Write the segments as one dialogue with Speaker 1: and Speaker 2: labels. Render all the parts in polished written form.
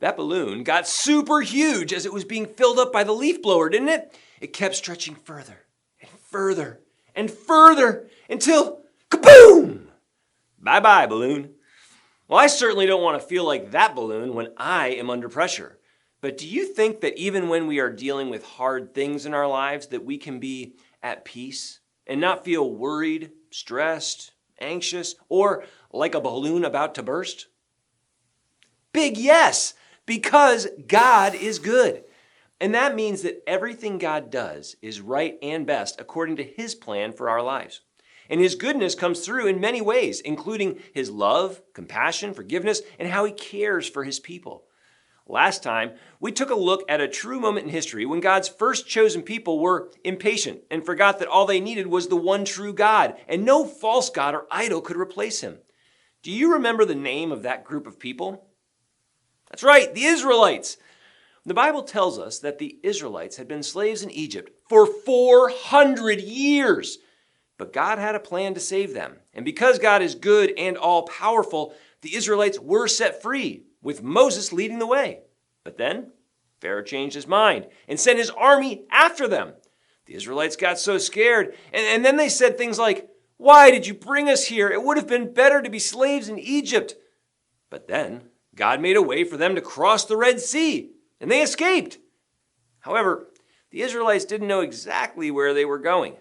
Speaker 1: That balloon got super huge as it was being filled up by the leaf blower, didn't it? It kept stretching further and further and further until kaboom! Bye-bye, balloon. Well, I certainly don't want to feel like that balloon when I am under pressure. But do you think that even when we are dealing with hard things in our lives, that we can be at peace and not feel worried, stressed, anxious, or like a balloon about to burst? Big yes, because God is good. And that means that everything God does is right and best according to His plan for our lives. And His goodness comes through in many ways, including His love, compassion, forgiveness, and how He cares for His people. Last time, we took a look at a true moment in history when God's first chosen people were impatient and forgot that all they needed was the one true God, and no false god or idol could replace Him. Do you remember the name of that group of people? That's right, the Israelites. The Bible tells us that the Israelites had been slaves in Egypt for 400 years. But God had a plan to save them. And because God is good and all-powerful, the Israelites were set free, with Moses leading the way. But then Pharaoh changed his mind and sent his army after them. The Israelites got so scared, and then they said things like, "Why did you bring us here? It would have been better to be slaves in Egypt." But then God made a way for them to cross the Red Sea, and they escaped. However, the Israelites didn't know exactly where they were going.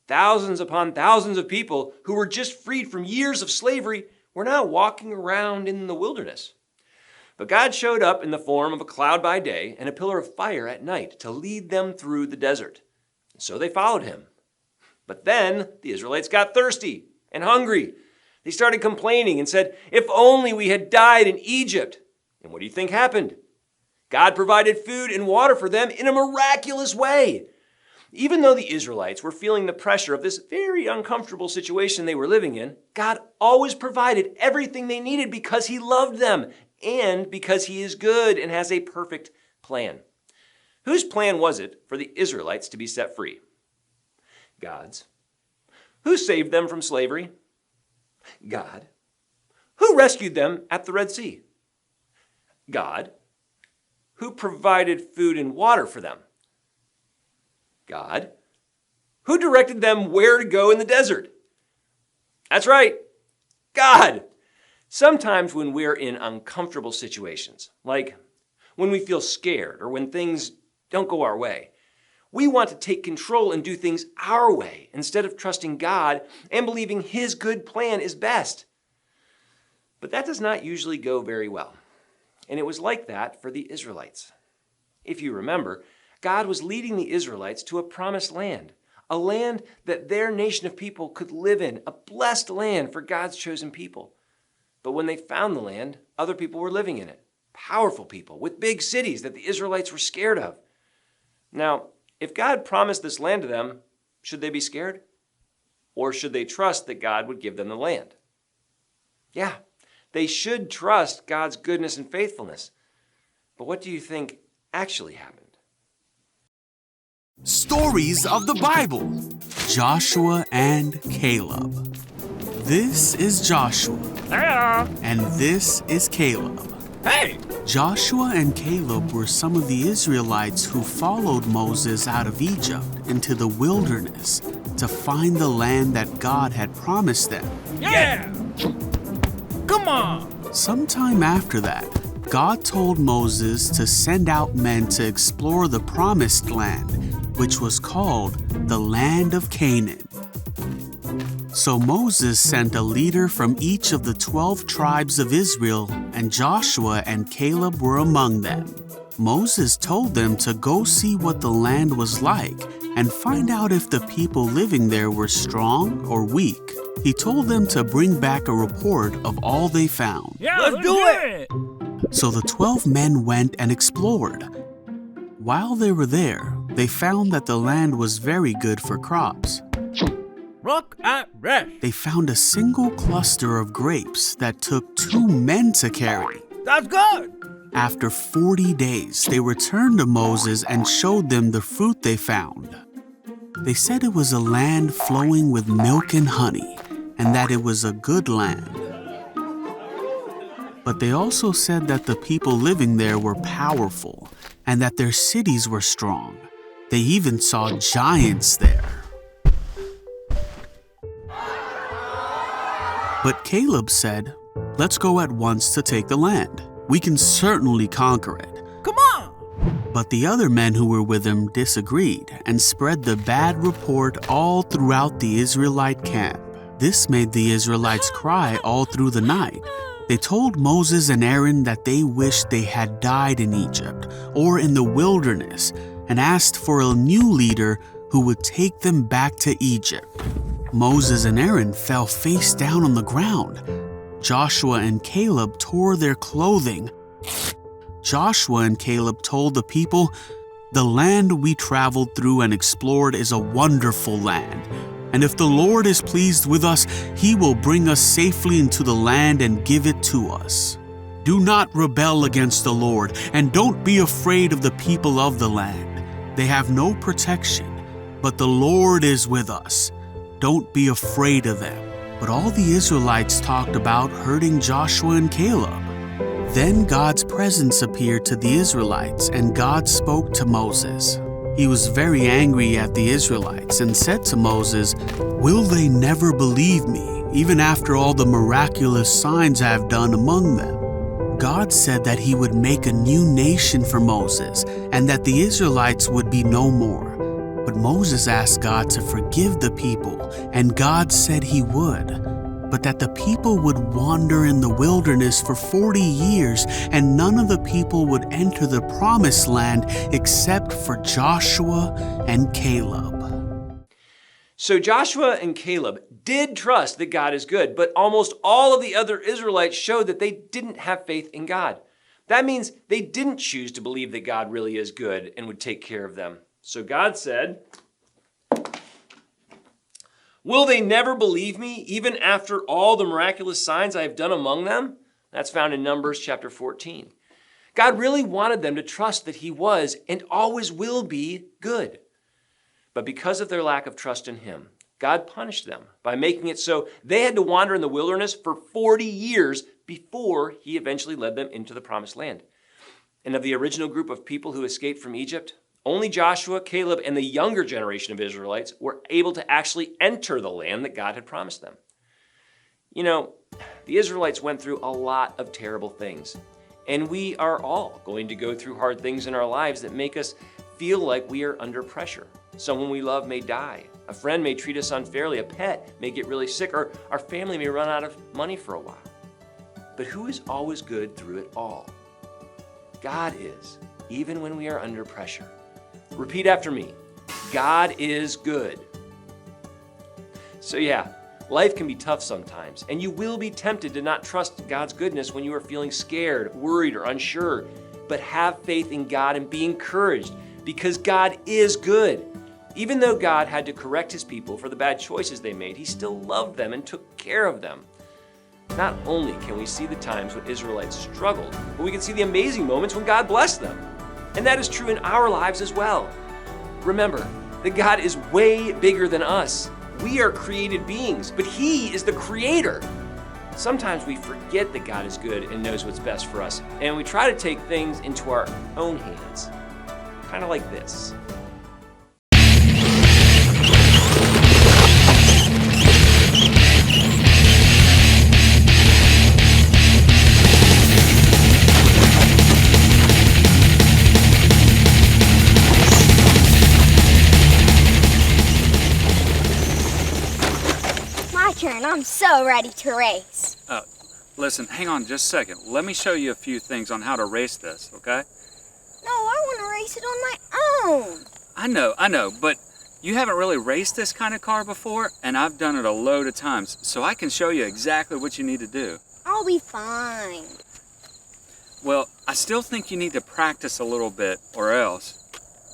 Speaker 1: Thousands upon thousands of people who were just freed from years of slavery were now walking around in the wilderness. But God showed up in the form of a cloud by day and a pillar of fire at night to lead them through the desert. And so they followed Him. But then the Israelites got thirsty and hungry. They started complaining and said, "If only we had died in Egypt." And what do you think happened? God provided food and water for them in a miraculous way. Even though the Israelites were feeling the pressure of this very uncomfortable situation they were living in, God always provided everything they needed because He loved them and because He is good and has a perfect plan. Whose plan was it for the Israelites to be set free? God's. Who saved them from slavery? God. Who rescued them at the Red Sea? God. Who provided food and water for them? God. Who directed them where to go in the desert? That's right, God. Sometimes when we're in uncomfortable situations, like when we feel scared or when things don't go our way, we want to take control and do things our way instead of trusting God and believing His good plan is best. But that does not usually go very well. And it was like that for the Israelites. If you remember, God was leading the Israelites to a promised land, a land that their nation of people could live in, a blessed land for God's chosen people. But when they found the land, other people were living in it, powerful people with big cities that the Israelites were scared of. Now, if God promised this land to them, should they be scared? Or should they trust that God would give them the land? Yeah, they should trust God's goodness and faithfulness. But what do you think actually happened?
Speaker 2: Stories of the Bible. Joshua and Caleb. This is Joshua. And this is Caleb.
Speaker 3: Hey!
Speaker 2: Joshua and Caleb were some of the Israelites who followed Moses out of Egypt into the wilderness to find the land that God had promised them.
Speaker 3: Yeah! Come on!
Speaker 2: Sometime after that, God told Moses to send out men to explore the promised land, which was called the land of Canaan. So Moses sent a leader from each of the 12 tribes of Israel, and Joshua and Caleb were among them. Moses told them to go see what the land was like and find out if the people living there were strong or weak. He told them to bring back a report of all they found.
Speaker 3: Yeah, let's do it!
Speaker 2: So the 12 men went and explored. While they were there, they found that the land was very good for crops.
Speaker 3: Look at this!
Speaker 2: They found a single cluster of grapes that took 2 men to carry.
Speaker 3: That's good!
Speaker 2: After 40 days, they returned to Moses and showed them the fruit they found. They said it was a land flowing with milk and honey, and that it was a good land. But they also said that the people living there were powerful and that their cities were strong. They even saw giants there. But Caleb said, "Let's go at once to take the land. We can certainly conquer it."
Speaker 3: Come on!
Speaker 2: But the other men who were with him disagreed and spread the bad report all throughout the Israelite camp. This made the Israelites cry all through the night. They told Moses and Aaron that they wished they had died in Egypt or in the wilderness and asked for a new leader who would take them back to Egypt. Moses and Aaron fell face down on the ground. Joshua and Caleb tore their clothing. Joshua and Caleb told the people, "The land we traveled through and explored is a wonderful land. And if the Lord is pleased with us, He will bring us safely into the land and give it to us. Do not rebel against the Lord, and don't be afraid of the people of the land. They have no protection, but the Lord is with us. Don't be afraid of them." But all the Israelites talked about hurting Joshua and Caleb. Then God's presence appeared to the Israelites, and God spoke to Moses. He was very angry at the Israelites and said to Moses, "Will they never believe me, even after all the miraculous signs I have done among them?" God said that He would make a new nation for Moses and that the Israelites would be no more. But Moses asked God to forgive the people, and God said He would, but that the people would wander in the wilderness for 40 years, and none of the people would enter the promised land except for Joshua and Caleb.
Speaker 1: So Joshua and Caleb did trust that God is good, but almost all of the other Israelites showed that they didn't have faith in God. That means they didn't choose to believe that God really is good and would take care of them. So God said, "Will they never believe me, even after all the miraculous signs I have done among them?" That's found in Numbers chapter 14. God really wanted them to trust that He was and always will be good. But because of their lack of trust in Him, God punished them by making it so they had to wander in the wilderness for 40 years before He eventually led them into the promised land. And of the original group of people who escaped from Egypt, only Joshua, Caleb, and the younger generation of Israelites were able to actually enter the land that God had promised them. You know, the Israelites went through a lot of terrible things, and we are all going to go through hard things in our lives that make us feel like we are under pressure. Someone we love may die, a friend may treat us unfairly, a pet may get really sick, or our family may run out of money for a while. But who is always good through it all? God is, even when we are under pressure. Repeat after me. God is good. So yeah, life can be tough sometimes, and you will be tempted to not trust God's goodness when you are feeling scared, worried, or unsure. But have faith in God and be encouraged, because God is good. Even though God had to correct His people for the bad choices they made, He still loved them and took care of them. Not only can we see the times when Israelites struggled, but we can see the amazing moments when God blessed them. And that is true in our lives as well. Remember that God is way bigger than us. We are created beings, but He is the creator. Sometimes we forget that God is good and knows what's best for us, and we try to take things into our own hands. Kind of like this.
Speaker 4: I'm so ready to race.
Speaker 5: Listen, hang on just a second. Let me show you a few things on how to race this, okay?
Speaker 4: No, I want to race it on my own.
Speaker 5: I know, but you haven't really raced this kind of car before, and I've done it a load of times, so I can show you exactly what you need to do.
Speaker 4: I'll be fine.
Speaker 5: Well, I still think you need to practice a little bit, or else.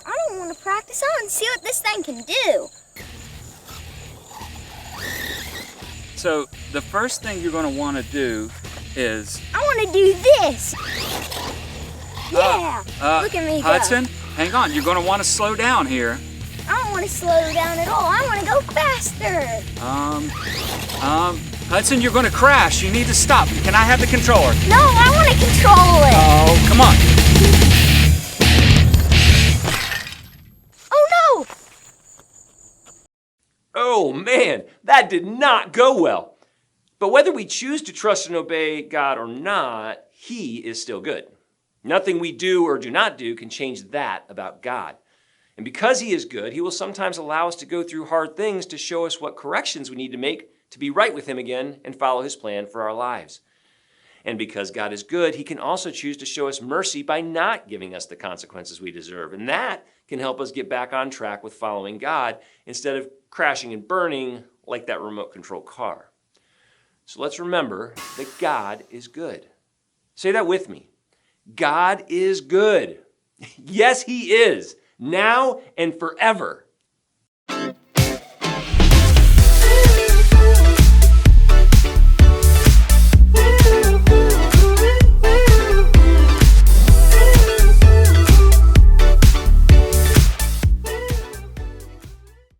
Speaker 4: I don't want to practice. I want to see what this thing can do.
Speaker 5: So, the first thing you're going to want to do is...
Speaker 4: I want to do this. Yeah, look at me go.
Speaker 5: Hudson, hang on. You're going to want to slow down here.
Speaker 4: I don't want to slow down at all. I want to go faster.
Speaker 5: Hudson, you're going to crash. You need to stop. Can I have the controller?
Speaker 4: No, I want to control it.
Speaker 5: Oh, come on.
Speaker 4: Oh no!
Speaker 1: Oh man, that did not go well. But whether we choose to trust and obey God or not, He is still good. Nothing we do or do not do can change that about God. And because He is good, He will sometimes allow us to go through hard things to show us what corrections we need to make to be right with Him again and follow His plan for our lives. And because God is good, He can also choose to show us mercy by not giving us the consequences we deserve. And that can help us get back on track with following God instead of crashing and burning like that remote control car. So let's remember that God is good. Say that with me. God is good. Yes, He is, now and forever.